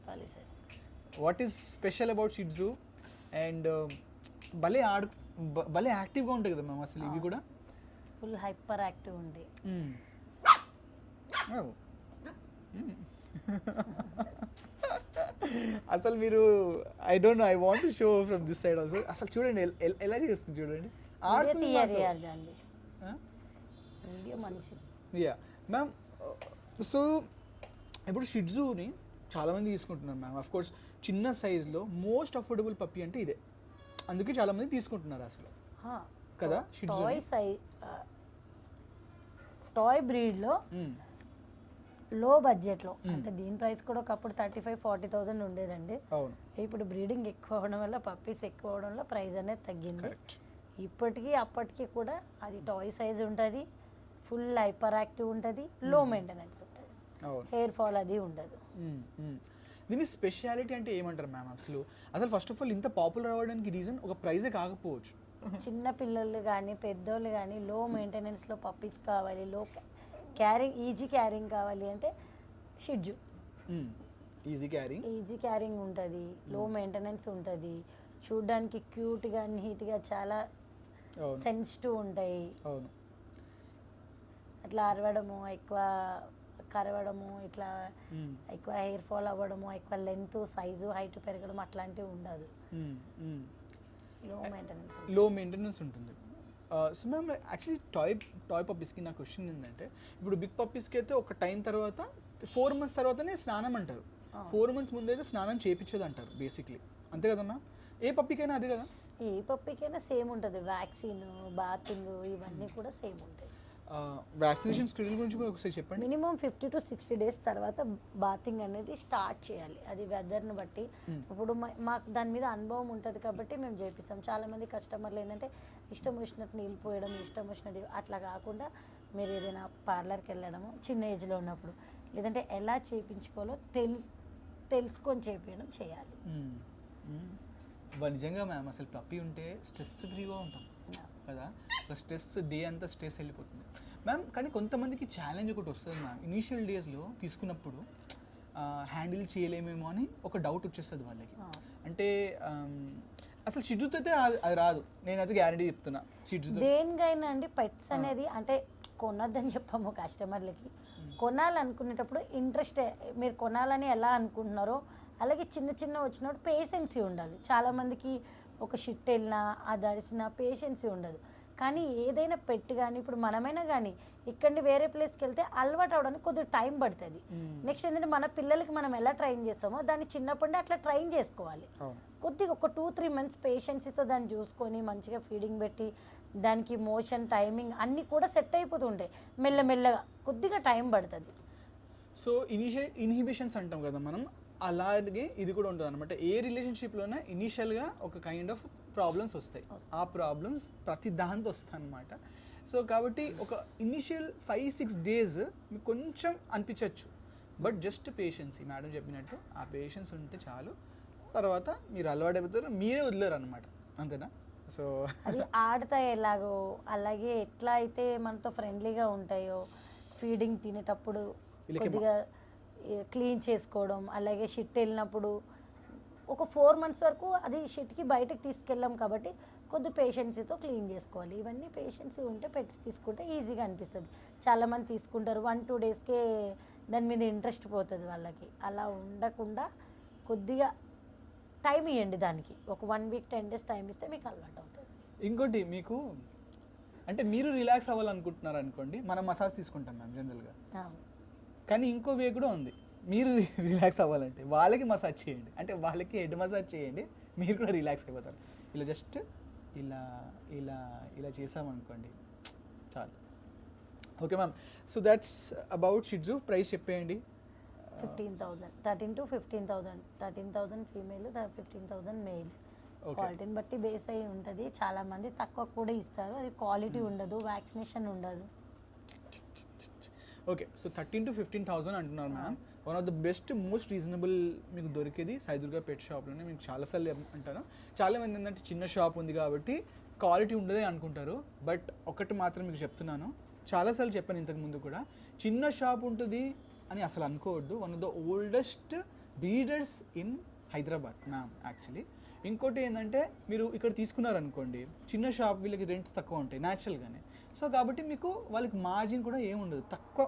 sir, what is special about Shih Tzu? And భలే యాక్టివ్గా ఉంటాయి కదా మ్యామ్ అసలు ఇవి కూడా. ఫుల్ హైపర్ యాక్టివ్ ఉంది. అసలు మీరు I don't know, I want to show from this side also. అసలు చూడండి ఎలా చేస్తుంది, చూడండి ఆడుతుంది. Yeah ma'am. సో ఇప్పుడు షిట్జూని చాలామంది తీసుకుంటున్నారు మ్యామ్. ఆఫ్ కోర్స్ చిన్న సైజ్లో మోస్ట్ అఫోర్డబుల్ పప్పీ అంటే ఇదే, అందుకే చాలామంది తీసుకుంటున్నారు అసలు కదా. షిట్జూ టాయ్ బ్రీడ్లో లో బడ్జెట్లో, అంటే దీని ప్రైస్ కూడా ఒకప్పుడు 35,000-40,000 ఉండేదండి. ఇప్పుడు బ్రీడింగ్ ఎక్కువ అవడం వల్ల, పప్పీస్ ఎక్కువ అవడం వల్ల ప్రైస్ అనేది తగ్గింది. ఇప్పటికీ అప్పటికి కూడా అది టాయ్ సైజ్ ఉంటుంది, ఫుల్ హైపర్ యాక్టివ్ ఉంటుంది, లో మెయింటెనెన్స్ ఉంటుంది, హెయిర్ ఫాల్ అది ఉండదు. దీని స్పెషాలిటీ అంటే ఏమంటారు మ్యామ్? అసలు ఫస్ట్ ఆఫ్ ఆల్ ఇంత పాపులర్ అవ్వడానికి రీజన్ ఒక ప్రైజే కాకపోవచ్చు. చిన్న పిల్లలు కానీ పెద్దోళ్ళు కానీ లో మెయింటెనెన్స్లో పప్పీస్ కావాలి, లో క్యారింగ్, ఈజీ క్యారింగ్ కావాలి అంటే షిట్జూ. ఈజీ క్యారింగ్ ఉంటుంది, లో మెయింటెనెన్స్ ఉంటుంది, చూడ్డానికి క్యూట్గా నీట్గా చాలా సెన్సిటివ్ ఉంటాయి. అట్లా అరవడము, ఎక్కువ కరవడము, ఇట్లా ఎక్కువ హెయిర్ ఫాల్ అవ్వడము, ఎక్కువ లెంత్, సైజు, హైట్ పెరగడం అట్లాంటివి ఉండదు. లో మెయింటెనెన్స్ ఉంటుంది. సో మ్యామ్ యాక్చువల్లీ టాయ్ పప్పీస్కి నా క్వశ్చన్ ఏంటంటే, ఇప్పుడు బిగ్ పప్పీస్కి అయితే ఒక టైం తర్వాత 4 months తర్వాతనే స్నానం అంటారు. 4 months ముందు అయితే స్నానం చేయించదు అంటారు బేసిక్లీ, అంతే కదమ్మా? ఏ పప్పీకైనా అదే కదా? ఏ పప్పీకైనా సేమ్ ఉంటుంది. వ్యాక్సిన్, బాతింగ్ ఇవన్నీ కూడా సేమ్ ఉంటాయి. వ్యాక్సినేషన్ స్కెడ్యూల్ గురించి కూడా ఒకసారి చెప్పండి. మినిమం 50 to 60 days తర్వాత బాతింగ్ అనేది స్టార్ట్ చేయాలి. అది వెదర్ని బట్టి. ఇప్పుడు మాకు దాని మీద అనుభవం ఉంటుంది కాబట్టి మేము చేపిస్తాం. చాలామంది కస్టమర్లు ఏంటంటే ఇష్టం వచ్చినట్టు నీళ్ళు పోయడం, ఇష్టం వచ్చినది అట్లా కాకుండా మీరు ఏదైనా పార్లర్కి వెళ్ళడము చిన్న ఏజ్లో ఉన్నప్పుడు, లేదంటే ఎలా చేయించుకోవాలో తెలుసుకొని చేపించడం చేయాలి. నిజంగా మ్యామ్ అసలు పప్పీ ఉంటే స్ట్రెస్ ఫ్రీగా ఉంటాం కదా. స్ట్రెస్ డే అంతా స్ట్రెస్ వెళ్ళిపోతుంది మ్యామ్. కానీ కొంతమందికి ఛాలెంజ్ ఒకటి వస్తుంది మ్యామ్, ఇనీషియల్ డేస్లో తీసుకున్నప్పుడు హ్యాండిల్ చేయలేమేమో అని ఒక డౌట్ వచ్చేస్తుంది వాళ్ళకి. అంటే అసలు షిట్జూతో అయితే అది రాదు, నేనైతే గ్యారంటీ చెప్తున్నా. షిట్జూతో దేనికైనా అండి పెట్స్ అనేది అంటే కొనొద్దని చెప్పాము కస్టమర్లకి. కొనాలనుకునేటప్పుడు ఇంట్రెస్ట్, మీరు కొనాలని ఎలా అనుకుంటున్నారో అలాగే చిన్న చిన్న వచ్చినప్పుడు పేషెన్సీ ఉండాలి. చాలామందికి ఒక షిట్ వెళ్ళినా అది అరిసినా పేషెన్సీ ఉండదు. కానీ ఏదైనా పెట్టి కానీ ఇప్పుడు మనమైనా కానీ ఇక్కడి వేరే ప్లేస్కి వెళ్తే అలవాటు అవడానికి కొద్దిగా టైం పడుతుంది. నెక్స్ట్ ఏంటంటే మన పిల్లలకి మనం ఎలా ట్రైన్ చేస్తామో దాన్ని చిన్నప్పటి అట్లా ట్రైన్ చేసుకోవాలి. కొద్దిగా ఒక 2-3 months పేషెన్సీతో దాన్ని చూసుకొని మంచిగా ఫీడింగ్ పెట్టి దానికి మోషన్, టైమింగ్ అన్నీ కూడా సెట్ అయిపోతుంటాయి. మెల్లమెల్లగా కొద్దిగా టైం పడుతుంది. సో ఇన్హిబిషన్స్ అంటాం కదా మనం, అలాగే ఇది కూడా ఉంటుంది అనమాట. ఏ రిలేషన్షిప్లోనే ఇనీషియల్గా ఒక కైండ్ ఆఫ్ ప్రాబ్లమ్స్ వస్తాయి. ఆ ప్రాబ్లమ్స్ ప్రతి దాంతో వస్తాయి అనమాట. సో కాబట్టి ఒక ఇనిషియల్ 5-6 days మీకు కొంచెం అనిపించవచ్చు, బట్ జస్ట్ పేషెన్సీ, మేడం చెప్పినట్టు ఆ పేషెన్స్ ఉంటే చాలు. తర్వాత మీరు అలవాటు అయిపోతారు, మీరే వదిలేరు అనమాట. అంతేనా? సో అది ఆడతాయి ఎలాగో, అలాగే ఎట్లా అయితే మనతో ఫ్రెండ్లీగా ఉంటాయో, ఫీడింగ్ తినేటప్పుడు కొద్దిగా క్లీన్ చేసుకోవడం, అలాగే షిట్ వెళ్ళినప్పుడు ఒక 4 months వరకు అది షిట్కి బయటకు తీసుకెళ్ళాం కాబట్టి కొద్ది పేషెన్సీతో క్లీన్ చేసుకోవాలి. ఇవన్నీ పేషెన్సీ ఉంటే పెట్స్ తీసుకుంటే ఈజీగా అనిపిస్తుంది. చాలామంది తీసుకుంటారు 1-2 daysకే దాని మీద ఇంట్రెస్ట్ పోతుంది వాళ్ళకి. అలా ఉండకుండా కొద్దిగా టైం ఇవ్వండి దానికి. ఒక 1 week 10 days టైం ఇస్తే మీకు అలవాటు అవుతుంది. ఇంకోటి మీకు అంటే మీరు రిలాక్స్ అవ్వాలనుకుంటున్నారు అనుకోండి, మనం మసాజ్ తీసుకుంటాం మ్యామ్ జనరల్గా. కానీ ఇంకో వే కూడా ఉంది. మీరు రిలాక్స్ అవ్వాలంటే వాళ్ళకి మసాజ్ చేయండి, అంటే వాళ్ళకి హెడ్ మసాజ్ చేయండి, మీరు కూడా రిలాక్స్ అయిపోతారు. ఇలా జస్ట్ ఇలా ఇలా ఇలా చేసామనుకోండి చాలు. Okay ma'am, so that's about shih tzu. Price చెప్పేయండి. 15,000, 13 to 15,000, 13,000 ఫీమేల్, 15,000 మెయిల్. క్వాలిటీని బట్టి బేస్ అయి ఉంటుంది. చాలామంది తక్కువ కూడా ఇస్తారు, అది క్వాలిటీ ఉండదు, వ్యాక్సినేషన్ ఉండదు. ఓకే, సో 13 to 15,000 అంటున్నారు ma'am. One of the best most reasonable మీకు దొరికేది సాయిదుర్గా పెట్ షాప్లోనే. మీకు చాలాసార్లు అంటాను, చాలామంది ఏంటంటే చిన్న షాప్ ఉంది కాబట్టి క్వాలిటీ ఉండదే అనుకుంటారు. బట్ ఒకటి మాత్రం మీకు చెప్తున్నాను, చాలాసార్లు చెప్పాను ఇంతకు ముందు కూడా, చిన్న షాప్ ఉంటుంది అని అసలు అనుకోవద్దు. One of the oldest breeders in Hyderabad ma'am actually. ఇంకోటి ఏంటంటే మీరు ఇక్కడ తీసుకున్నారనుకోండి, చిన్న షాప్ వీళ్ళకి రెంట్స్ తక్కువ ఉంటాయి న్యాచురల్గానే. సో కాబట్టి మీకు వాళ్ళకి మార్జిన్ కూడా ఏముండదు, తక్కువ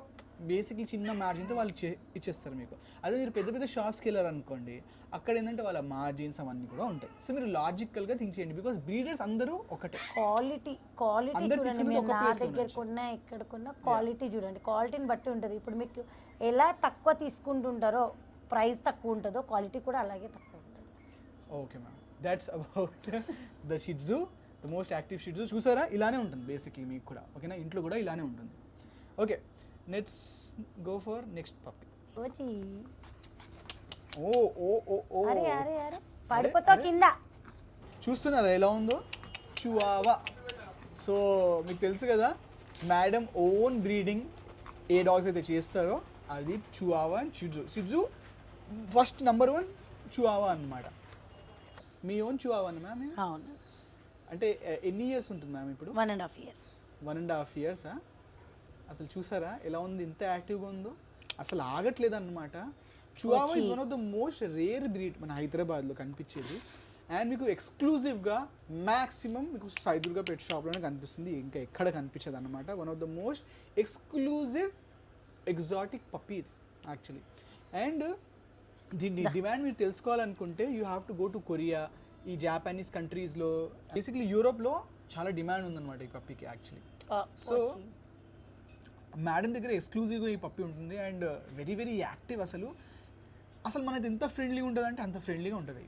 బేసిక్లీ చిన్న మార్జిన్తో వాళ్ళు ఇచ్చేస్తారు మీకు. అదే మీరు పెద్ద పెద్ద షాప్స్కి వెళ్ళారనుకోండి, అక్కడ ఏంటంటే వాళ్ళ మార్జిన్స్ అవన్నీ కూడా ఉంటాయి. సో మీరు లాజికల్గా థింక్ చేయండి, బికాస్ బ్రీడర్స్ అందరూ ఒకటే. క్వాలిటీ చూడండి, మీరు నా దగ్గర కొన్నా ఇక్కడ కొన్నా క్వాలిటీ చూడండి, క్వాలిటీని బట్టి ఉంటుంది. ఇప్పుడు మీకు ఎలా తక్కువ తీసుకుంటుంటారో ప్రైస్ తక్కువ ఉంటుందో క్వాలిటీ కూడా అలాగే తక్కువ ఉంటుంది. Okay ma'am, that's about the shih tzu, the most active shih tzu. చూసారా, ఇలానే ఉంటుంది బేసిక్లీ మీకు కూడా. ఓకేనా, ఇంట్లో కూడా ఇలానే ఉంటుంది. Okay, let's go for next puppy. ఓ ఓ ఓ ఓ, అరే అరే అరే పడిపోతావు కింద. చూస్తున్నారా ఎలా ఉందో, చివావా. సో మీకు తెలుసు కదా, మేడం ఓన్ బ్రీడింగ్ ఏ డాగ్స్ అయితే చేస్తారో అది chihuahua and shih tzu. Shih tzu first #1 chihuahua అన్నమాట. మీ ఓన్ చివావా మ్యామ్? అవును. అంటే ఎన్ని ఇయర్స్ ఉంటుంది మ్యామ్ ఇప్పుడు? 1.5 years. 1.5 years. అసలు చూసారా ఎలా ఉంది, ఇంత యాక్టివ్గా ఉందో, అసలు ఆగట్లేదు అన్నమాట. Chihuahua is one of the most rare breed మన హైదరాబాద్లో కనిపించేది. అండ్ మీకు ఎక్స్క్లూజివ్గా మ్యాక్సిమం మీకు సాయిదుర్గా పెట్ షాప్లోనే కనిపిస్తుంది, ఇంకా ఎక్కడ కనిపించదు అనమాట. One of the most exclusive exotic puppy ఇది యాక్చువల్లీ. అండ్ దీని డిమాండ్ మీరు తెలుసుకోవాలనుకుంటే you have to go to Korea, ఈ జాపనీస్ కంట్రీస్లో, బేసిక్లీ యూరోప్లో చాలా డిమాండ్ ఉందన్నమాట ఈ పప్పీకి యాక్చువల్లీ. సో మేడం దగ్గర ఎక్స్క్లూజివ్గా ఈ పప్పీ ఉంటుంది అండ్ వెరీ వెరీ యాక్టివ్. అసలు మనది ఎంత ఫ్రెండ్లీగా ఉంటుంది అంటే అంత ఫ్రెండ్లీగా ఉంటుంది.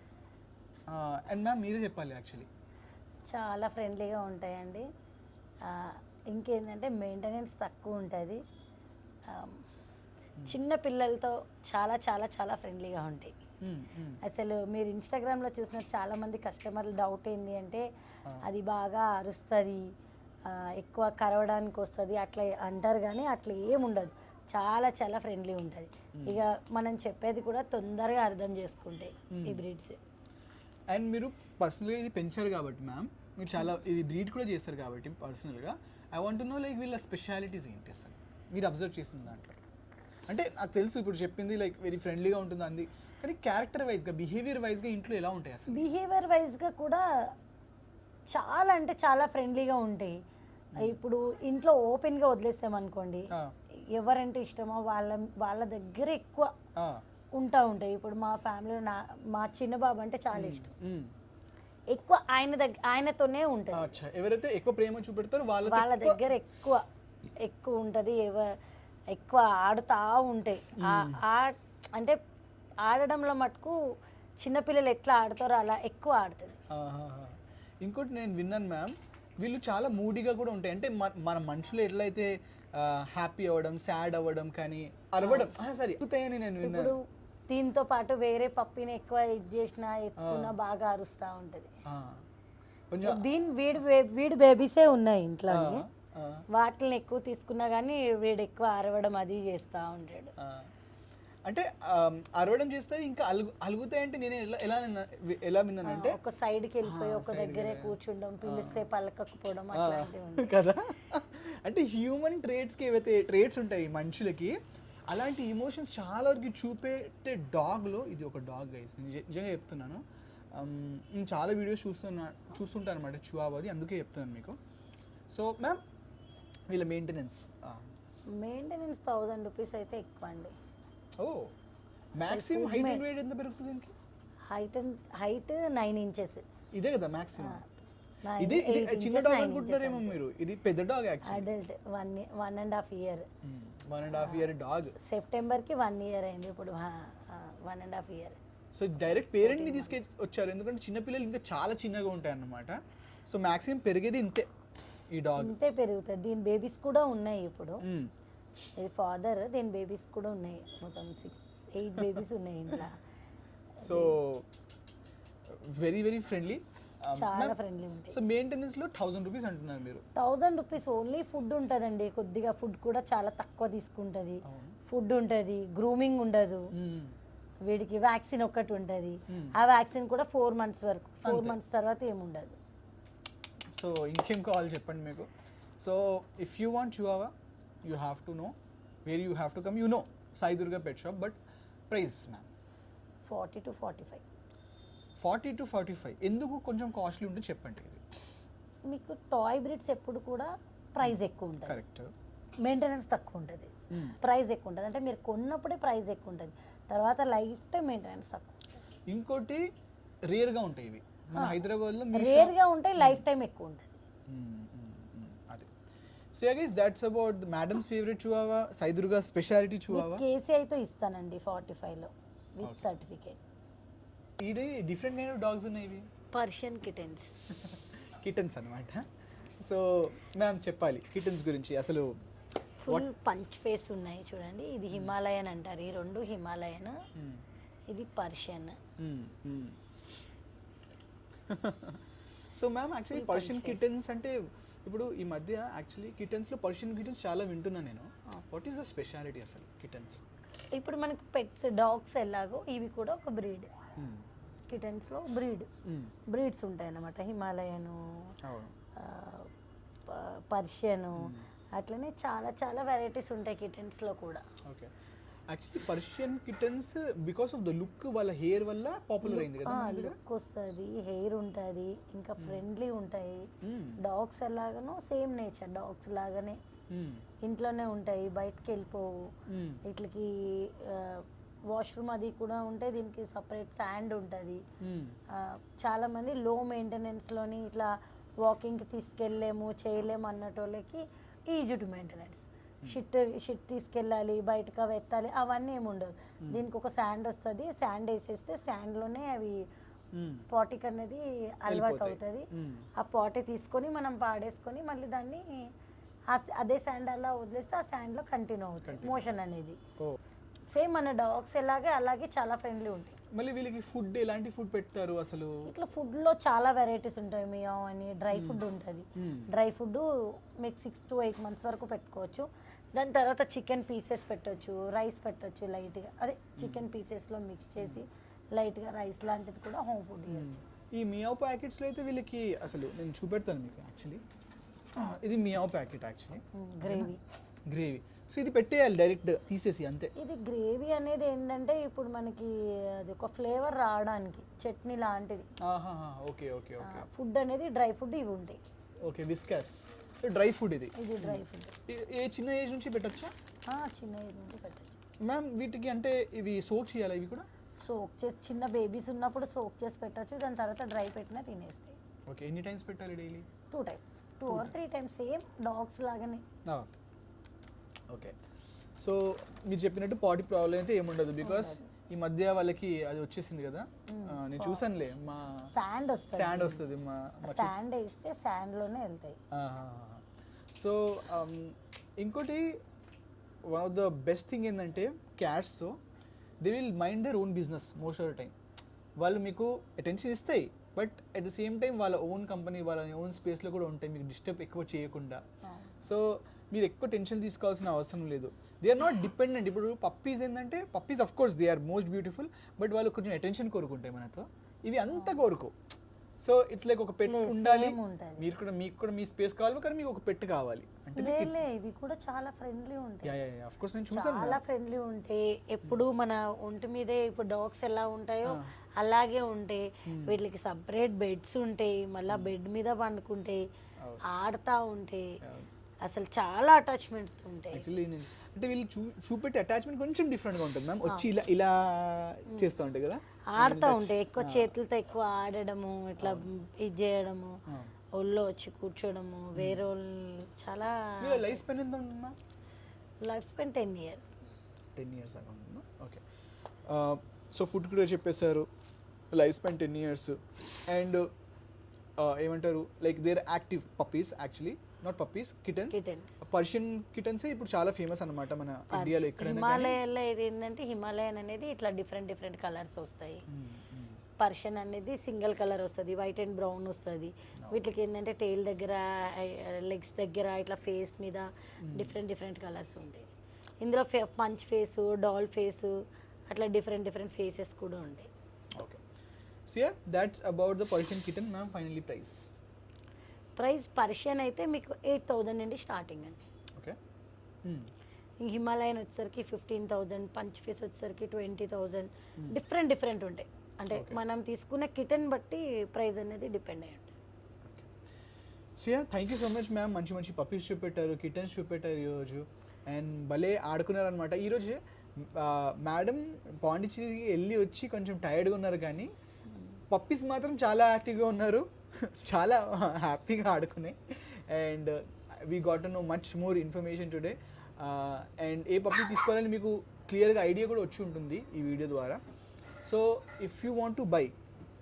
అండ్ మ్యామ్ మీరే చెప్పాలి యాక్చువల్లీ. చాలా ఫ్రెండ్లీగా ఉంటాయండి. ఇంకేంటంటే మెయింటెనెన్స్ తక్కువ ఉంటుంది. చిన్న పిల్లలతో చాలా చాలా చాలా ఫ్రెండ్లీగా ఉంటాయి. అసలు మీరు ఇన్స్టాగ్రామ్లో చూసిన చాలామంది కస్టమర్లు డౌట్ ఏంది అంటే అది బాగా అరుస్తుంది, ఎక్కువ కరవడానికి వస్తుంది అట్లా అంటారు, కానీ అట్లా ఏముండదు. చాలా చాలా ఫ్రెండ్లీ ఉంటుంది. ఇక మనం చెప్పేది కూడా తొందరగా అర్థం చేసుకుంటాయి ఈ బ్రీడ్స్. అండ్ మీరు పర్సనల్గా ఇది పెంచారు కాబట్టి మ్యామ్, మీరు చాలా ఇది బ్రీడ్ కూడా చేస్తారు కాబట్టి పర్సనల్గా I want to know like వీళ్ళ స్పెషాలిటీస్ ఏంటి అసలు మీరు అబ్జర్వ్ చేసిన దాంట్లో. అంటే నాకు తెలుసు ఇప్పుడు చెప్పింది లైక్ వెరీ ఫ్రెండ్లీగా ఉంటుంది అంది, కానీ క్యారెక్టర్ వైజ్గా బిహేవియర్ వైజ్గా ఇంట్లో ఎలా ఉంటాయి అసలు? బిహేవియర్ వైజ్గా కూడా చాలా అంటే చాలా ఫ్రెండ్లీగా ఉంటాయి. ఇప్పుడు ఇంట్లో ఓపెన్గా వదిలేసామనుకోండి, ఎవరంటే ఇష్టమో వాళ్ళ దగ్గర ఎక్కువ ఉంటాయి. ఇప్పుడు మా ఫ్యామిలీలో మా చిన్న బాబు అంటే చాలా ఇష్టం, ఎక్కువ ఆయనతోనే ఉంటుంది. ఎవరైతే ఎక్కువ ప్రేమ చూపెడతారో వాళ్ళ దగ్గర ఎక్కువ ఉంటుంది, ఎక్కువ ఆడుతూ ఉంటాయి. అంటే ఆడడంలో మటుకు చిన్నపిల్లలు ఎట్లా ఆడతారో అలా ఎక్కువ ఆడుతుంది. ఇంకోటి నేను విన్నాను మ్యామ్, వీళ్ళు చాలా మూడీగా కూడా ఉంటాయి. అంటే మన మనుషులు ఎట్లయితే హ్యాపీ అవ్వడం, సాడ్ అవ్వడం, కానీ అరవడం సరే ఎక్కుతాయని నేను విన్నాను. ఇప్పుడు దీంతో పాటు వేరే పప్పిని ఎక్కువ ఇది చేసినా ఎత్తుకున్నా బాగా అరుస్తూ ఉంటుంది. వీడి బేబీసే ఉన్నాయి ఇంట్లో, వాటిని ఎక్కువ తీసుకున్నా కానీ వీడు ఎక్కువ అరవడం అది చేస్తూ ఉంటాడు. అంటే అరవడం చేస్తే ఇంకా అలుగుతాయి అంటే నేను ఎలా విన్నానంటే ఒక సైడ్కి వెళ్ళిపోయి ఒక దగ్గరే కూర్చుండడం, పిలిస్తే పలకకపోవడం అట్లాంటివి ఉంటాయి. కదా, అంటే హ్యూమన్ ట్రేట్స్కి ఏవైతే ట్రేట్స్ ఉంటాయి మనుషులకి, అలాంటి ఇమోషన్స్ చాలా వరకు చూపెట్టే డాగ్లో ఇది ఒక డాగ్ గైస్. నేను నిజంగా చెప్తున్నాను. నేను చాలా వీడియోస్ చూస్తుంటాను అనమాట చివావాది, అందుకే చెప్తున్నాను మీకు. సో మ్యామ్ వీళ్ళ మెయింటెనెన్స్ 1000 రూపీస్ అయితే ఎక్కువ అండి. ఓ మ్యాక్సిమం హైట్ అండ్ వెయిట్ ఎంత పెరుగుతుంది దీనికి? Height 9 inches. ఇదే కదా మ్యాక్సిమం. ఇది చిన్న డాగ్ అనుకుంటున్నారేమో మీరు, ఇది పెద్ద dog actually. Adult 1.5 year. 1.5 year dog. సెప్టెంబర్కి 1 ఇయర్ అయింది ఇప్పుడు. 1.5 ఇయర్. సో డైరెక్ట్ పేరెంట్ని తీసుకెళ్ళి వచ్చారు, ఎందుకంటే చిన్నపిల్లలు ఇంకా చాలా చిన్నగా ఉంటాయి అన్నమాట. సో మ్యాక్సిమం పెరిగేది ఇంతే ఈ డాగ్. ఇంతే పెరుగుతుంది. దీని బేబీస్ కూడా ఉన్నాయి ఇప్పుడు. ఇది ఫాదర్, దీని బేబీస్ కూడా ఉన్నాయి. మొత్తం 8 బేబీస్ ఉన్నాయి ఇంట్లో. సో వెరీ వెరీ ఫ్రెండ్లీ, చాలా ఫ్రెండ్లీ ఉంటాయి. సో మెయింటెనెన్స్లో 1000 రూపీస్ అంటున్నారు మీరు. 1000 రూపీస్ ఓన్లీ ఫుడ్ ఉంటుందండి. కొద్దిగా ఫుడ్ కూడా చాలా తక్కువ తీసుకుంటుంది. ఫుడ్ ఉంటుంది, గ్రూమింగ్ ఉండదు. వీడికి వ్యాక్సిన్ ఒకటి ఉంటుంది. ఆ వ్యాక్సిన్ కూడా 4 మంత్స్ వరకు. 4 మంత్స్ తర్వాత ఏముండదు. సో ఇంకేం కావాలి చెప్పండి మీకు. So if you want Chihuahua you have to know where you have to come. You know Sai Durga pet shop. But price ma'am 40 to 45. 40 to 45 ఎందుకు కొంచెం కాస్ట్లీ ఉంటే చెప్పండి. ఇది మీకు టాయ్ బ్రీడ్స్ ఎప్పుడు కూడా ప్రైస్ ఎక్కువ ఉంటుంది. కరెక్ట్. మెయింటెనెన్స్ తక్కువ ఉంటుంది, ప్రైస్ ఎక్కువ ఉంటుంది. అంటే మీరు కొన్నప్పుడే ప్రైస్ ఎక్కువ ఉంటుంది, తర్వాత లైఫ్ టైం మెయింటెనెన్స్ తక్కువ. ఇంకోటి రేర్గా ఉంటాయి ఇవి మన హైదరాబాద్లో. రేర్గా ఉంటాయి, లైఫ్ టైం ఎక్కువ ఉంటుంది. అదే. So guys that's about madam's favourite chihuahua, Sai Durga speciality chihuahua. KC అయితే ఇస్తానండి 45లో విత్ సర్టిఫికేట్. ఇది డిఫరెంట్ కైండ్ ఆఫ్ డాగ్స్ ఉన్నాయి ఇవి. Persian kittens. కిటన్స్ అనమాట. సో మ్యామ్ చెప్పాలి కిటన్స్ గురించి. అసలు ఫుల్ పంచ్ ఫేస్ ఉన్నాయి చూడండి. ఇది హిమాలయన్ అంటారు. ఈ 2 హిమాలయన్, ఇది Persian. So ma'am actually Persian kittens అంటే ఇప్పుడు ఈ మధ్య యాక్చువల్లీ కిటన్స్లో పర్షియన్ కిటన్స్ చాలా వింటున్నాను నేను. వాట్ ఈస్ ద స్పెషాలిటీ అసలు కిటన్స్? ఇప్పుడు మనకి పెట్స్ డాగ్స్ ఎలాగో ఇవి కూడా ఒక బ్రీడ్. కిటన్స్లో బ్రీడ్స్ ఉంటాయి అన్నమాట. హిమాలయను, పర్షియను, అట్లనే చాలా చాలా వెరైటీస్ ఉంటాయి కిటన్స్లో కూడా. Okay. Actually Persian kittens because of the look, వాళ్ళ హెయిర్ వల్ల పాపులర్ అయింది కదా. లుక్ వస్తుంది, హెయిర్ ఉంటుంది, ఇంకా ఫ్రెండ్లీ ఉంటాయి. డాగ్స్ ఎలాగనో సేమ్ నేచర్ డాగ్స్ లాగానే ఇంట్లోనే ఉంటాయి, బయటకు వెళ్ళిపోవు. ఇట్లకి వాష్రూమ్ అది కూడా ఉంటాయి. దీనికి సపరేట్ శాండ్ ఉంటుంది. చాలామంది లో మెయింటెనెన్స్లోని ఇట్లా వాకింగ్కి తీసుకెళ్ళలేము చేయలేము అన్నటోళ్ళకి ఈజీ టు మెయింటెనెన్స్. షిట్ తీసుకెళ్ళాలి, బయటకు అవి ఎత్తాలి, అవన్నీ ఏమి ఉండదు. దీనికి ఒక శాండ్ వస్తుంది, శాండ్ వేసేస్తే శాండ్లోనే అవి పాటిక్ అనేది అలవాటు అవుతుంది. ఆ పాటి తీసుకొని మనం పాడేసుకొని మళ్ళీ దాన్ని అదే శాండ్ అలా వదిలేస్తే ఆ శాండ్లో కంటిన్యూ అవుతుంది మోషన్ అనేది. సేమ్ మన డాగ్స్ అలాగే చాలా ఫ్రెండ్లీ ఉంటాయి. మళ్ళీ వీళ్ళకి ఫుడ్ ఎలాంటి ఫుడ్ పెడతారు అసలు? ఇట్లా ఫుడ్లో చాలా వెరైటీస్ ఉంటాయి. మియావ్ అని డ్రై ఫుడ్ ఉంటుంది. డ్రై ఫుడ్ మీకు 6 to 8 మంత్స్ వరకు పెట్టుకోవచ్చు. దాని తర్వాత చికెన్ పీసెస్ పెట్టవచ్చు, రైస్ పెట్టవచ్చు లైట్గా. అదే చికెన్ పీసెస్లో మిక్స్ చేసి లైట్గా రైస్ లాంటిది కూడా హోమ్ ఫుడ్ ఇవ్వచ్చు. ఈ మియావ్ ప్యాకెట్స్లో అయితే వీళ్ళకి అసలు నేను చూపెడతాను మీకు. యాక్చువల్లీ ఇది meow packet, actually gravy. So ఇది పెట్టేయాలి డైరెక్ట్ తీసేసి అంతే. ఇది గ్రేవీ అనేది ఏంటంటే ఇప్పుడు మనకి అది ఒక ఫ్లేవర్ రావడానికి చట్నీ లాంటిది. Okay okay okay. ఫుడ్ అనేది డ్రై ఫుడ్ ఇవి ఉంటాయి. ఓకే. విస్కస్ డ్రై ఫుడ్ ఇది డ్రై ఫుడ్. ఏ చిన్న ఏజ్ నుంచి పెట్టచ్చా? చిన్న ఏజ్ నుంచి పెట్టచ్చు మ్యామ్. వీటికి అంటే ఇవి సోక్ చేయాలి, ఇవి కూడా సోక్ చేసి చిన్న బేబీస్ ఉన్నప్పుడు సోక్ చేసి పెట్టచ్చు. దాని తర్వాత డ్రై పెట్టినా తినేస్తాయి. ఓకే. ఎన్ని టైమ్స్ పెట్టాలి daily? 2 times, 2 or 3 times. Same dogs లాగానే. ఓకే. సో మీరు చెప్పినట్టు పాటి ప్రాబ్లం అయితే ఏముండదు, బికాస్ ఈ మధ్య వాళ్ళకి అది వచ్చేసింది కదా. నేను చూసానులే, మా శాండ్ వస్తుంది, మా శాండ్ వేస్తే శాండ్లోనే వెళ్తాయి. సో ఇంకోటి one of the best thing ఏంటంటే క్యాట్స్తో they will mind their own business most of the time. వాళ్ళు మీకు అటెన్షన్ ఇస్తాయి, but at the same time వాళ్ళ ఓన్ కంపెనీ, వాళ్ళ ఓన్ స్పేస్లో కూడా ఉంటాయి, మీకు డిస్టర్బ్ ఎక్కువ చేయకుండా. సో మీరు ఎక్కువ టెన్షన్ తీసుకోవాల్సిన అవసరం లేదు. They are not dependent. ఇప్పుడు పప్పీస్ ఏంటంటే puppies of course they are most beautiful, but వాళ్ళు కొంచెం అటెన్షన్ కోరుకుంటాయి మనతో. ఇవి అంత కోరుకో. సో ఇట్స్ లైక్ ఒక పెట్ ఉండాలి, మీకు కూడా మీ స్పేస్ కావాలి, కానీ మీకు ఒక పెట్ కావాలి అంటే ఇవి కూడా చాలా ఫ్రెండ్లీ ఉంటాయి. ఆఫ్ కోర్స్ నేను చూసాను. చాలా ఫ్రెండ్లీ ఉంటాయి. ఎప్పుడు మన ఒంటి మీదే ఇప్పుడు డాగ్స్ ఎలా ఉంటాయో అలాగే ఉంటాయి. వీటికి సపరేట్ బెడ్స్ ఉంటాయి, మళ్ళీ బెడ్ మీద పండుకుంటాయి, ఆడుతూ ఉంటాయి. అసలు చాలా అటాచ్మెంట్ ఉంటాయి. యాక్చువల్లీ అంటే వీళ్ళు చూపెట్టే అటాచ్మెంట్ కొంచెం డిఫరెంట్గా ఉంటుంది మ్యామ్. వచ్చి ఇలా చేస్తూ ఉంటాయి కదా, ఆడుతూ ఉంటాయి. ఎక్కువ చేతులతో ఎక్కువ ఆడడము, ఇట్లా ఇది చేయడము, ఒళ్ళో వచ్చి కూర్చోడము, వేరే వాళ్ళు చాలా. లైఫ్ స్పెన్ ఎంత ఉంటుంది ma'am? Life span 10 years. 10 years అలా ఉంటుందా? ఓకే. సో ఫుడ్ కూడా చెప్పేశారు, లైఫ్ స్పెన్ 10 years, అండ్ ఏమంటారు like their active puppies, actually not puppies, kittens. Persian కిటన్సే ఇప్పుడు చాలా ఫేమస్ అన్నమాట మన ఇండియాలో. ఇక్కడ హిమాలయాల్లో ఇది ఏంటంటే హిమాలయన్ అనేది ఇట్లా డిఫరెంట్ కలర్స్ వస్తాయి. పర్షియన్ అనేది సింగిల్ కలర్ వస్తుంది, వైట్ అండ్ బ్రౌన్ వస్తుంది. వీటికి ఏంటంటే టెయిల్ దగ్గర, లెగ్స్ దగ్గర, ఇట్లా ఫేస్ మీద డిఫరెంట్ కలర్స్ ఉంటాయి. ఇందులో పంచ్ ఫేసు, డాల్ ఫేసు, అట్లా డిఫరెంట్ ఫేసెస్ కూడా ఉంటాయి. Okay. So yeah, that's about the Persian kitten ma'am. Finally price Persian అయితే మీకు 8,000 నుండి స్టార్టింగ్ అండి. ఓకే. హిమాలయన్ వచ్చేసరికి 15,000, పంచ్ ఫేస్ వచ్చేసరికి 20,000. డిఫరెంట్ ఉంటాయి. అంటే మనం తీసుకునే కిటన్ బట్టి ప్రైస్ అనేది డిపెండ్ అయ్యి ఉంటుంది. So yeah, thank you so much ma'am. మంచి పప్పీస్ చూపెట్టారు, కిటన్స్ చూపెట్టారు ఈరోజు, అండ్ భలే ఆడుకున్నారనమాట. ఈరోజు మేడం పాండిచ్చేరికి వెళ్ళి వచ్చి కొంచెం టైర్డ్గా ఉన్నారు, కానీ పప్పీస్ మాత్రం చాలా యాక్టివ్గా ఉన్నారు, చాలా హ్యాపీగా ఆడుకున్నాయి. And we got to know much more information today. And ఏ పప్పీ తీసుకోవాలని మీకు క్లియర్గా ఐడియా కూడా వచ్చి ఉంటుంది ఈ వీడియో ద్వారా. So if you want to buy,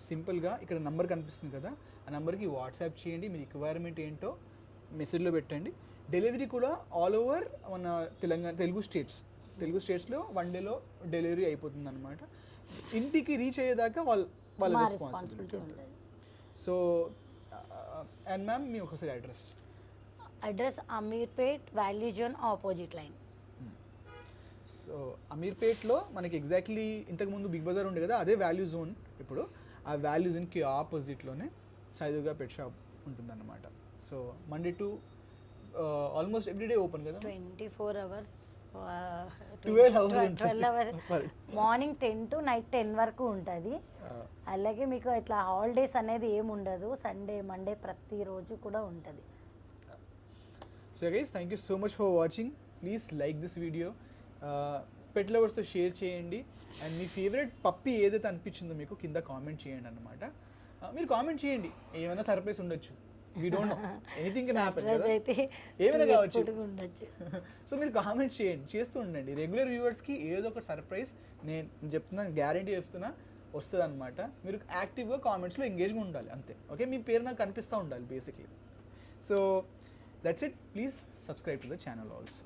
సింపుల్గా ఇక్కడ నెంబర్ కనిపిస్తుంది కదా, ఆ నెంబర్కి వాట్సాప్ చేయండి, మీ రిక్వైర్మెంట్ ఏంటో మెసేజ్లో పెట్టండి. డెలివరీ కూడా ఆల్ ఓవర్ మన తెలుగు స్టేట్స్లో 1 day డెలివరీ అయిపోతుంది అనమాట. ఇంటికి రీచ్ అయ్యేదాకా వాళ్ళ రెస్పాన్సిబిలిటీ ఉంటుంది. సో అండ్ మ్యామ్ మీ ఒకసారి address Ameerpet, Value Zone opposite lane. So అమీర్పేట్లో మనకి ఎగ్జాక్ట్లీ ఇంతకుముందు బిగ్ బజార్ ఉండే కదా, అదే వాల్యూ జోన్. ఇప్పుడు ఆ వాల్యూ జోన్కి ఆపోజిట్లోనే సాయిదుర్గా పెట్ షాప్ ఉంటుందన్నమాట. So Monday to almost everyday open కదా, 24 hours, 12 hours, morning 10 to night 10 వరకు ఉంటుంది. అలాగే మీకు ఇట్లా హాలిడేస్ అనేది ఏముండదు, సండే మండే ప్రతిరోజు కూడా ఉంటుంది. So guys, thank you so much for watching. Please like this video, pet లవర్స్తో షేర్ చేయండి, అండ్ మీ ఫేవరెట్ పప్పీ ఏదైతే అనిపించిందో మీకు కింద కామెంట్ చేయండి అన్నమాట. మీరు కామెంట్ చేయండి, ఏమైనా సర్ప్రైజ్ ఉండొచ్చు, we don't know, anything can happen కదా, ఏమైనా కావచ్చు. సో మీరు కామెంట్ చేస్తూ ఉండండి. రెగ్యులర్ వ్యూవర్స్కి ఏదో ఒక సర్ప్రైజ్ నేను చెప్తున్నా, గ్యారంటీ చెప్తున్నా, వస్తుంది అనమాట. మీరు యాక్టివ్గా కామెంట్స్లో ఎంగేజ్గా ఉండాలి, అంతే. ఓకే, మీ పేరు నాకు కనిపిస్తూ ఉండాలి basically. So that's it. Please subscribe to the channel also.